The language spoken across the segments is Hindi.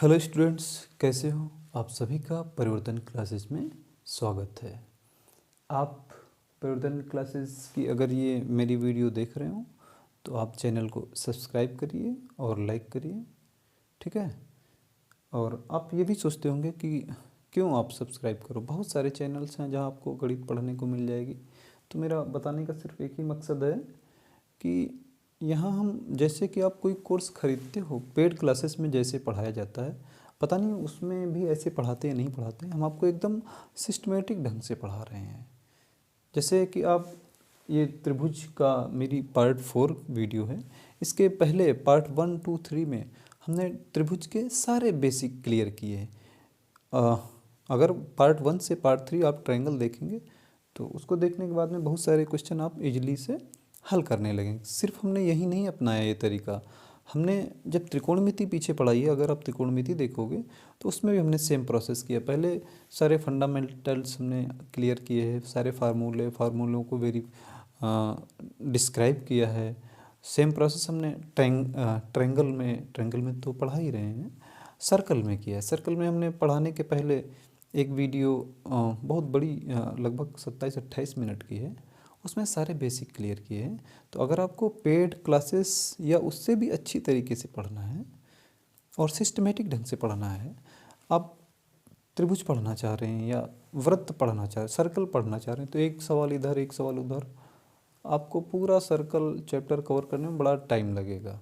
हेलो स्टूडेंट्स, कैसे हो आप सभी का परिवर्तन क्लासेस में स्वागत है। आप परिवर्तन क्लासेस की अगर ये मेरी वीडियो देख रहे हो तो आप चैनल को सब्सक्राइब करिए और लाइक करिए, ठीक है। और आप ये भी सोचते होंगे कि क्यों आप सब्सक्राइब करो, बहुत सारे चैनल्स हैं जहां आपको गणित पढ़ने को मिल जाएगी। तो मेरा बताने का सिर्फ एक ही मकसद है कि यहाँ हम जैसे कि आप कोई कोर्स खरीदते हो, पेड क्लासेस में जैसे पढ़ाया जाता है, पता नहीं उसमें भी ऐसे पढ़ाते या नहीं पढ़ाते, हम आपको एकदम सिस्टमेटिक ढंग से पढ़ा रहे हैं। जैसे कि आप ये त्रिभुज का मेरी पार्ट 4 वीडियो है, इसके पहले पार्ट 1, 2, 3 में हमने त्रिभुज के सारे बेसिक क्लियर किए हैं। अगर पार्ट 1 से पार्ट 3 आप ट्रायंगल देखेंगे तो उसको देखने के बाद में बहुत सारे क्वेश्चन आप इजीली से हल करने लगेंगे। सिर्फ हमने यही नहीं अपनाया ये तरीका, हमने जब त्रिकोणमिति पीछे पढ़ाई है, अगर आप त्रिकोणमिति देखोगे तो उसमें भी हमने सेम प्रोसेस किया। पहले सारे फंडामेंटल्स हमने क्लियर किए हैं, सारे फार्मूलों को डिस्क्राइब किया है। सेम प्रोसेस हमने ट्रायंगल में तो पढ़ा ही रहे हैं, सर्कल में किया है। सर्कल में हमने पढ़ाने के पहले एक वीडियो बहुत बड़ी लगभग 27-28 मिनट की है, उसमें सारे बेसिक क्लियर किए हैं। तो अगर आपको पेड क्लासेस या उससे भी अच्छी तरीके से पढ़ना है और सिस्टमेटिक ढंग से पढ़ना है, आप त्रिभुज पढ़ना चाह रहे हैं या वृत्त पढ़ना चाह रहे हैं, सर्कल पढ़ना चाह रहे हैं, तो एक सवाल इधर एक सवाल उधर, आपको पूरा सर्कल चैप्टर कवर करने में बड़ा टाइम लगेगा।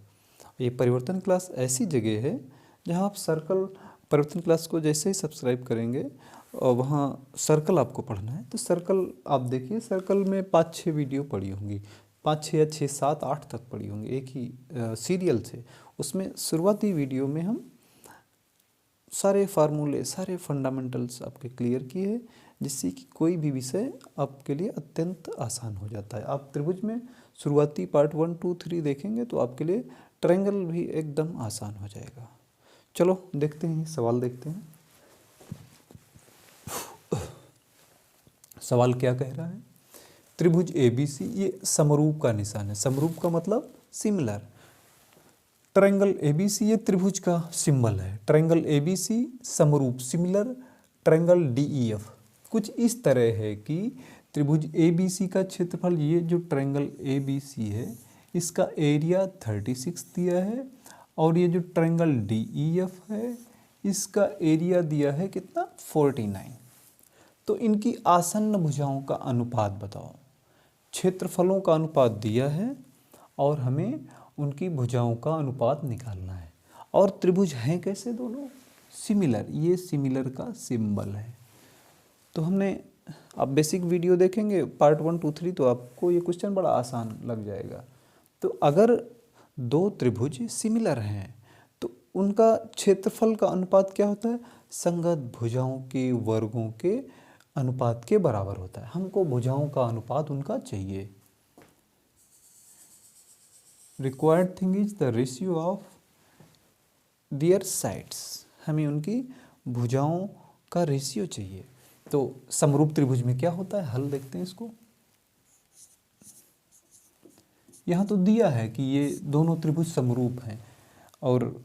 ये परिवर्तन क्लास ऐसी जगह है जहाँ आप सर्कल परिवर्तन क्लास को जैसे ही सब्सक्राइब करेंगे और वहाँ सर्कल आपको पढ़ना है तो सर्कल आप देखिए, सर्कल में 5-6 वीडियो पड़ी होंगी, 5-6 या 6-7-8 तक पड़ी होंगी एक ही सीरियल से। उसमें शुरुआती वीडियो में हम सारे फार्मूले, सारे फंडामेंटल्स आपके क्लियर किए, जिससे कि कोई भी विषय आपके लिए अत्यंत आसान हो जाता है। आप त्रिभुज में शुरुआती पार्ट 1, 2, 3 देखेंगे तो आपके लिए ट्रायंगल भी एकदम आसान हो जाएगा। चलो देखते हैं, सवाल देखते हैं। सवाल क्या कह रहा है? त्रिभुज ABC ये समरूप का निशान है। समरूप का मतलब सिमिलर। ट्रायंगल ABC ये त्रिभुज का सिंबल है। ट्रायंगल ABC समरूप, सिमिलर ट्रायंगल DEF कुछ इस तरह है कि त्रिभुज ABC का क्षेत्रफल, ये जो ट्रायंगल ABC है इसका एरिया 36 दिया है, और ये जो ट्रायंगल DEF है इसका एरिया दिया है कितना, 49। तो इनकी आसन्न भुजाओं का अनुपात बताओ। क्षेत्रफलों का अनुपात दिया है और हमें उनकी भुजाओं का अनुपात निकालना है। और त्रिभुज हैं कैसे दोनों, सिमिलर, ये सिमिलर का सिंबल है। तो हमने, आप बेसिक वीडियो देखेंगे पार्ट 1, 2, 3 तो आपको ये क्वेश्चन बड़ा आसान लग जाएगा। तो अगर दो त्रिभुज सिमिलर हैं तो उनका क्षेत्रफल का अनुपात क्या होता है, संगत भुजाओं के वर्गों के अनुपात के बराबर होता है। हमको भुजाओं का अनुपात उनका चाहिए। Required thing is the ratio of their sides, हमें उनकी भुजाओं का रेशियो चाहिए। तो समरूप त्रिभुज में क्या होता है, हल देखते हैं इसको। यहाँ तो दिया है कि ये दोनों त्रिभुज समरूप हैं, और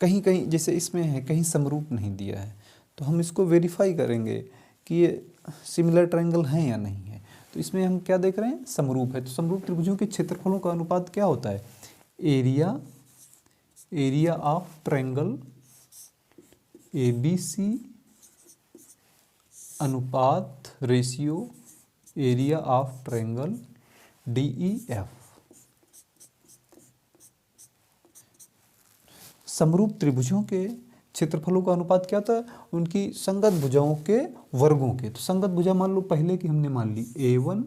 कहीं कहीं जैसे इसमें है, कहीं समरूप नहीं दिया है, तो हम इसको वेरीफाई करेंगे कि ये सिमिलर ट्रायंगल हैं या नहीं है। तो इसमें हम क्या देख रहे हैं, समरूप है। तो समरूप त्रिभुजों के क्षेत्रफलों का अनुपात क्या होता है, एरिया ऑफ ट्रायंगल ABC अनुपात ratio area of triangle DEF। समरूप त्रिभुजों के क्षेत्रफलों का अनुपात क्या था, उनकी संगत भुजाओं के वर्गों के। तो संगत भुजा मान लो पहले की हमने मान ली A1,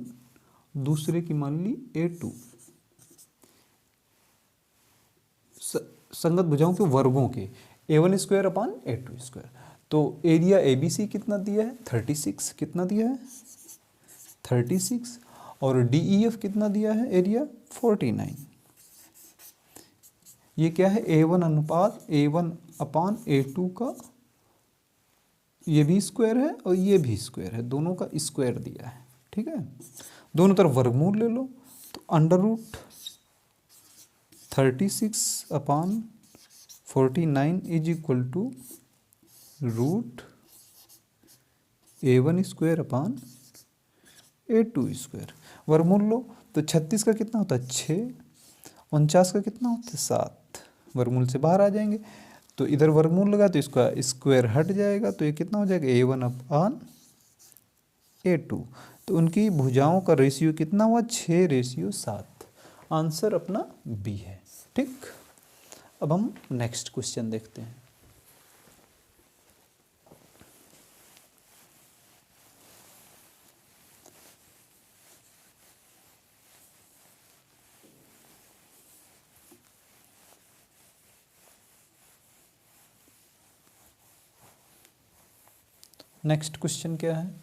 दूसरे की मान ली A2, संगत भुजाओं के वर्गों के, A1² अपान A2²। तो एरिया ABC कितना दिया है, 36, कितना दिया है 36, और DEF कितना दिया है, एरिया 49। ये क्या है, A1 अनुपात A1 अपान A2 का, ये भी स्क्वायर है और ये भी स्क्वायर है, दोनों का स्क्वायर दिया है, ठीक है। दोनों तरफ वर्गमूल ले लो, तो under root 36 upon 49 is equal to root A1 square upon A2 square. वर्गमूल लो तो 36 का कितना होता है 6, 49 का कितना होता है 7, वर्गमूल से बाहर आ जाएंगे तो इधर वर्गमूल लगा तो इसका स्क्वायर हट जाएगा तो ये कितना हो जाएगा A1 अपान A2। तो उनकी भुजाओं का रेशियो कितना हुआ 6:7। आंसर अपना बी है। ठीक, अब हम नेक्स्ट क्वेश्चन देखते हैं। नेक्स्ट क्वेश्चन क्या है,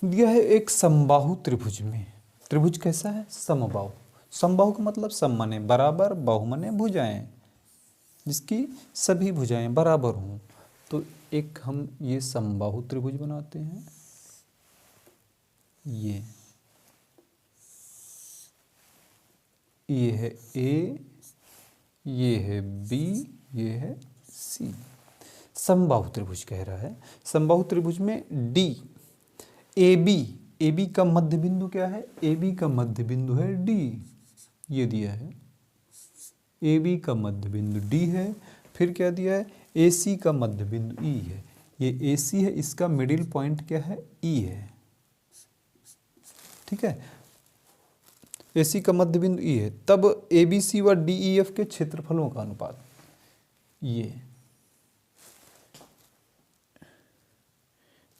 दिया है एक समबाहु त्रिभुज में। त्रिभुज कैसा है समबाहु। समबाहु का मतलब सम माने बराबर, बाहु माने भुजाएं, जिसकी सभी भुजाएं बराबर हों। तो एक हम ये समबाहु त्रिभुज बनाते हैं। ये है ए, ये है बी, ये है सी। समबाहु त्रिभुज कह रहा है। समबाहु त्रिभुज में डी ए बी का मध्य बिंदु क्या है, ए बी का मध्य बिंदु है डी, ये दिया है। ए बी का मध्य बिंदु डी है। फिर क्या दिया है, ए सी का मध्य बिंदु ई है। ये ए सी है, इसका मिडिल पॉइंट क्या है ई है। ठीक है, ए सी का मध्य बिंदु ई है। तब ए बी सी व डी ई एफ के क्षेत्रफलों का अनुपात, ये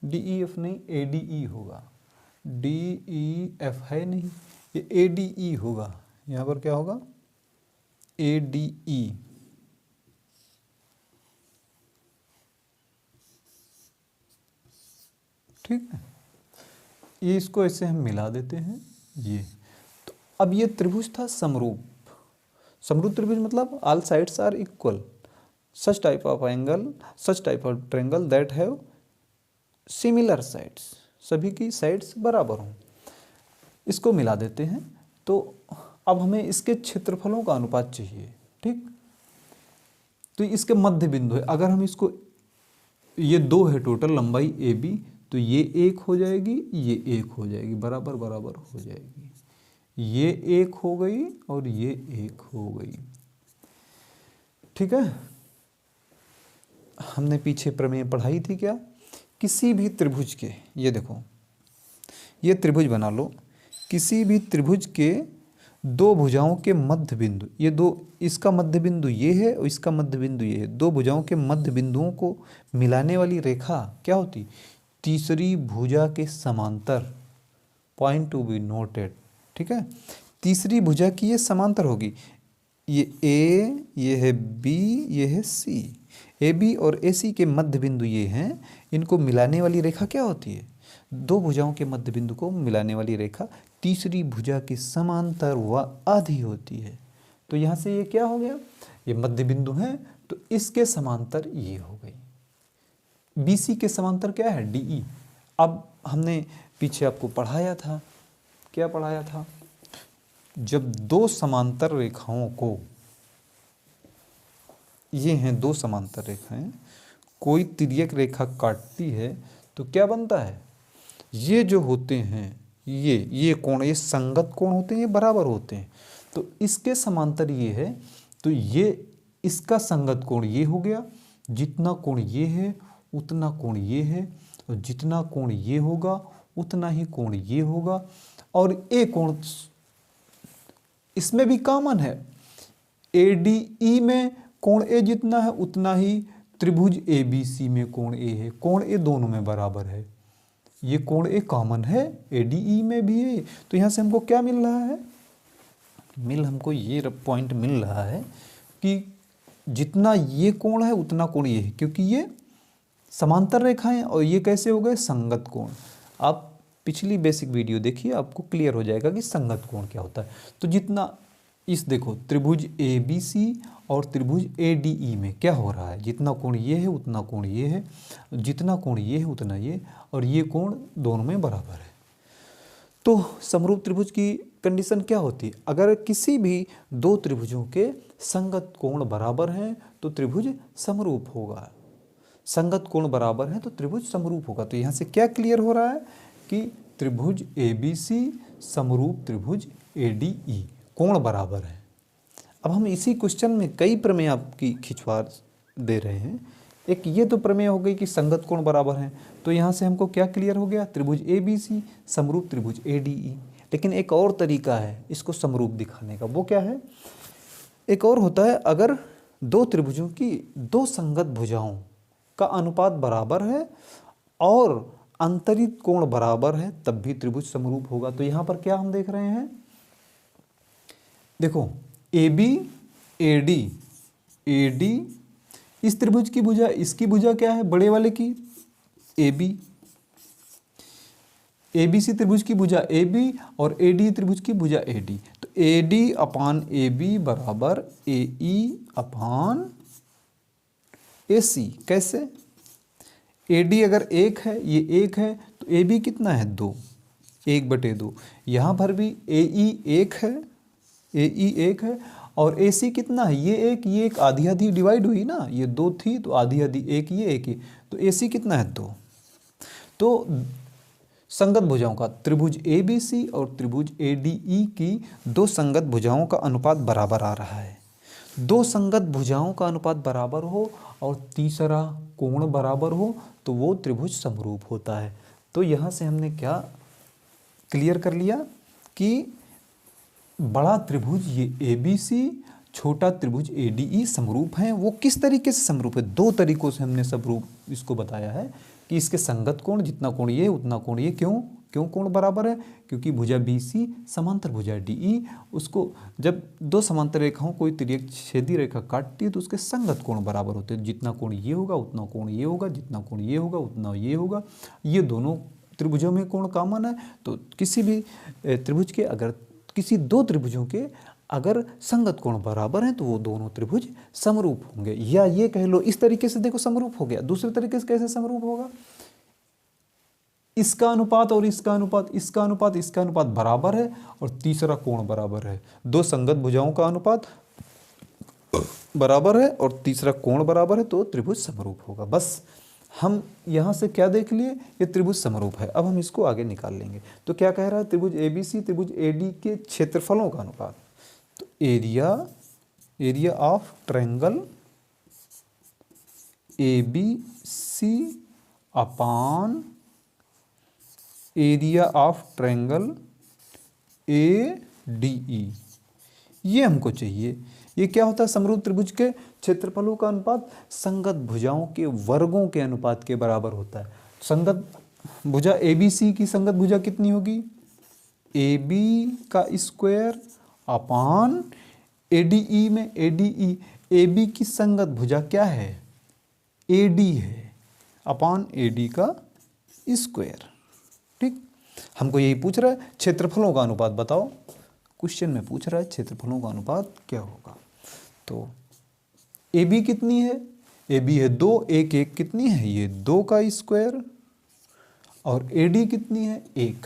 डी ई एफ नहीं ए डी ई होगा, डी ई एफ है नहीं, ये ए डी ई होगा। यहाँ पर क्या होगा ए डी ई। ठीक है, ये इसको ऐसे हम मिला देते हैं ये। तो अब ये त्रिभुज था समरूप। समरूप त्रिभुज मतलब all sides are equal, such type of angle, such type of triangle that have similar sides, सभी की साइड्स बराबर हों। इसको मिला देते हैं। तो अब हमें इसके क्षेत्रफलों का अनुपात चाहिए। ठीक, तो इसके मध्य बिंदु है। अगर हम इसको, ये 2 है टोटल लंबाई ए बी, तो ये 1 हो जाएगी, ये 1 हो जाएगी, बराबर बराबर हो जाएगी। ये 1 हो गई और ये 1 हो गई। ठीक है, हमने पीछे प्रमेय पढ़ाई थी क्या, किसी भी त्रिभुज के, ये देखो ये त्रिभुज बना लो, किसी भी त्रिभुज के 2 भुजाओं के मध्य बिंदु, ये 2, इसका मध्य बिंदु ये है और इसका मध्य बिंदु ये है। 2 भुजाओं के मध्य बिंदुओं को मिलाने वाली रेखा क्या होती, तीसरी भुजा के समांतर, पॉइंट टू बी नोटेड। ठीक है, तीसरी भुजा की ये समांतर होगी। ये ए, ये है बी, ये है सी। ए बी और ए सी के मध्य बिंदु ये हैं। इनको मिलाने वाली रेखा क्या होती है, 2 भुजाओं के मध्य बिंदु को मिलाने वाली रेखा तीसरी भुजा के समांतर व आधी होती है। तो यहाँ से ये क्या हो गया, ये मध्य बिंदु है तो इसके समांतर ये हो गई। बी सी के समांतर क्या है डी ई। अब हमने पीछे आपको पढ़ाया था, क्या पढ़ाया था, जब 2 समांतर रेखाओं को, ये हैं 2 समांतर रेखाएं, कोई तिर्यक रेखा काटती है तो क्या बनता है, ये जो होते हैं ये कोण, ये संगत कोण होते हैं, ये बराबर होते हैं। तो इसके समांतर ये है तो ये इसका संगत कोण ये हो गया। जितना कोण ये है उतना कोण ये है, और जितना कोण ये होगा उतना ही कोण ये होगा। और ए कोण इसमें भी कॉमन है, ए डी ई में कोण ए जितना है उतना ही त्रिभुज ए बी सी में कोण ए है। कोण ए दोनों में बराबर है, ये कोण ए कॉमन है, ए डी ई में भी है। तो यहाँ से हमको क्या मिल रहा है, हमको ये पॉइंट मिल रहा है कि जितना ये कोण है उतना कोण ये है, क्योंकि ये समांतर रेखाएं और ये कैसे हो गए संगत कोण। आप पिछली बेसिक वीडियो देखिए, आपको क्लियर हो जाएगा कि संगत कोण क्या होता है। तो जितना इस देखो त्रिभुज ए बी सी और त्रिभुज ए डी ई में क्या हो रहा है, जितना कोण ये है उतना कोण ये है, जितना कोण ये है उतना ये, और ये कोण दोनों में बराबर है। तो समरूप त्रिभुज की कंडीशन क्या होती है? अगर किसी भी दो त्रिभुजों के संगत कोण बराबर हैं तो त्रिभुज समरूप होगा। संगत कोण बराबर है तो त्रिभुज समरूप होगा। तो यहाँ से क्या क्लियर हो रहा है कि त्रिभुज ABC समरूप त्रिभुज ADE, कोण बराबर है। अब हम इसी क्वेश्चन में कई प्रमेय आपकी खिंचवा दे रहे हैं। एक ये तो प्रमेय हो गई कि संगत कोण बराबर हैं, तो यहाँ से हमको क्या क्लियर हो गया? त्रिभुज ABC समरूप त्रिभुज ADE। लेकिन एक और तरीका है इसको समरूप दिखाने का, वो क्या है? एक और होता है, अगर दो त्रिभुजों की दो संगत भुजाओं का अनुपात बराबर है और अंतरित कोण बराबर है तब भी त्रिभुज समरूप होगा। तो यहाँ पर क्या हम देख रहे हैं? देखो AB AD, AD इस त्रिभुज की भुजा, इसकी भुजा क्या है बड़े वाले की? AB, ABC त्रिभुज की भुजा AB और AD त्रिभुज की भुजा AD। तो AD अपान AB बराबर AE अपान AC। कैसे? AD अगर 1 है, ये 1 है, तो AB कितना है? 2, 1/2। यहाँ पर भी AE 1 है, AE 1 है और AC कितना है? ये 1, ये 1 आधी आधी डिवाइड हुई ना, ये 2 थी तो आधी आधी, 1 ये 1 ये, तो AC कितना है? 2। तो संगत भुजाओं का, त्रिभुज ABC और त्रिभुज ADE की दो संगत भुजाओं का अनुपात बराबर आ रहा है। दो संगत भुजाओं का अनुपात बराबर हो और तीसरा कोण बराबर हो तो वो त्रिभुज समरूप होता है। तो यहाँ से हमने क्या क्लियर कर लिया कि बड़ा त्रिभुज ये ABC, छोटा त्रिभुज ADE समरूप हैं। वो किस तरीके से समरूप है? दो तरीकों से हमने समरूप इसको बताया है कि इसके संगत कोण, जितना कोण ये उतना कोण ये। क्यों कोण बराबर है? क्योंकि भुजा BC समांतर भुजा DE, उसको जब दो समांतर रेखाओं कोई तिर्यक छेदी रेखा काटती है तो उसके संगत कोण बराबर होते हैं। जितना कोण ये होगा उतना कोण ये होगा, जितना कोण ये होगा उतना ये होगा। ये दोनों त्रिभुजों में कोण कॉमन है। तो किसी भी त्रिभुज के, अगर किसी दो त्रिभुजों के अगर संगत कोण बराबर हैं तो वो दोनों त्रिभुज समरूप होंगे। या ये कह लो इस तरीके से, देखो समरूप हो गया। दूसरे तरीके से कैसे समरूप होगा? इसका अनुपात और इसका अनुपात, इसका अनुपात इसका अनुपात बराबर है और तीसरा कोण बराबर है। दो संगत भुजाओं का अनुपात बराबर है और तीसरा कोण बराबर है तो त्रिभुज समरूप होगा। बस हम यहाँ से क्या देख लिए? ये त्रिभुज समरूप है। अब हम इसको आगे निकाल लेंगे। तो क्या कह रहा है? त्रिभुज ABC त्रिभुज AD के क्षेत्रफलों का अनुपात। तो area of triangle ABC upon area of triangle ADE, ये हमको चाहिए। ये क्या होता है? समरूप त्रिभुज के क्षेत्रफलों का अनुपात संगत भुजाओं के वर्गों के अनुपात के बराबर होता है। संगत भुजा ABC की संगत भुजा कितनी होगी? AB का स्क्वायर अपान ADE में ADE, AB की संगत भुजा क्या है? AD है, अपान AD का स्क्वायर। ठीक, हमको यही पूछ रहा है क्षेत्रफलों का अनुपात बताओ। क्वेश्चन में पूछ रहा है क्षेत्रफलों का अनुपात क्या होगा। तो AB कितनी है? AB है 2, 1 1 कितनी है? ये 2 का स्क्वायर। और AD कितनी है? 1।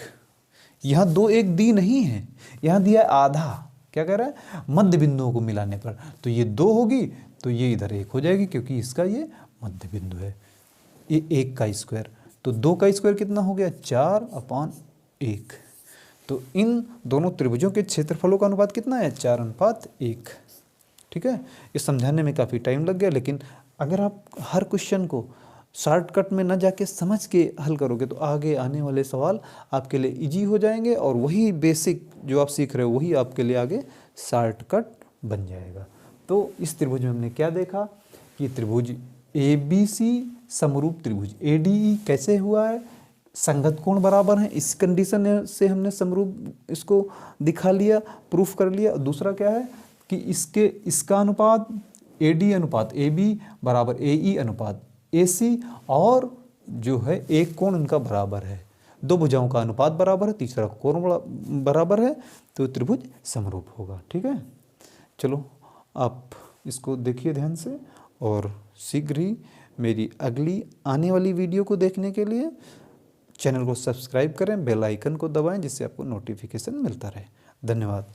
यहाँ 2 1 दी नहीं है, यहाँ दिया है आधा। क्या कह रहा है? मध्य बिंदुओं को मिलाने पर। तो ये 2 होगी तो ये इधर 1 हो जाएगी क्योंकि इसका ये मध्य बिंदु है। ये 1 का स्क्वायर, तो 2 का स्क्वायर कितना हो गया? 4/1। तो इन दोनों त्रिभुजों के क्षेत्रफलों का अनुपात कितना है? 4:1। ठीक है, ये समझाने में काफ़ी टाइम लग गया, लेकिन अगर आप हर क्वेश्चन को शॉर्टकट में न जाके समझ के हल करोगे तो आगे आने वाले सवाल आपके लिए इजी हो जाएंगे और वही बेसिक जो आप सीख रहे हो वही आपके लिए आगे शॉर्टकट बन जाएगा। तो इस त्रिभुज में हमने क्या देखा कि त्रिभुज ABC समरूप त्रिभुज ADE कैसे हुआ है? संगत कोण बराबर हैं, इस कंडीशन से हमने समरूप इसको दिखा लिया, प्रूफ कर लिया। दूसरा क्या है कि इसका अनुपात AD अनुपात AB बराबर AE अनुपात AC, और जो है एक कोण इनका बराबर है। दो भुजाओं का अनुपात बराबर है, तीसरा कोण बराबर है, तो त्रिभुज समरूप होगा। ठीक है, चलो आप इसको देखिए ध्यान से और शीघ्र ही मेरी अगली आने वाली वीडियो को देखने के लिए चैनल को सब्सक्राइब करें, बेल आइकन को दबाएं जिससे आपको नोटिफिकेशन मिलता रहे। धन्यवाद।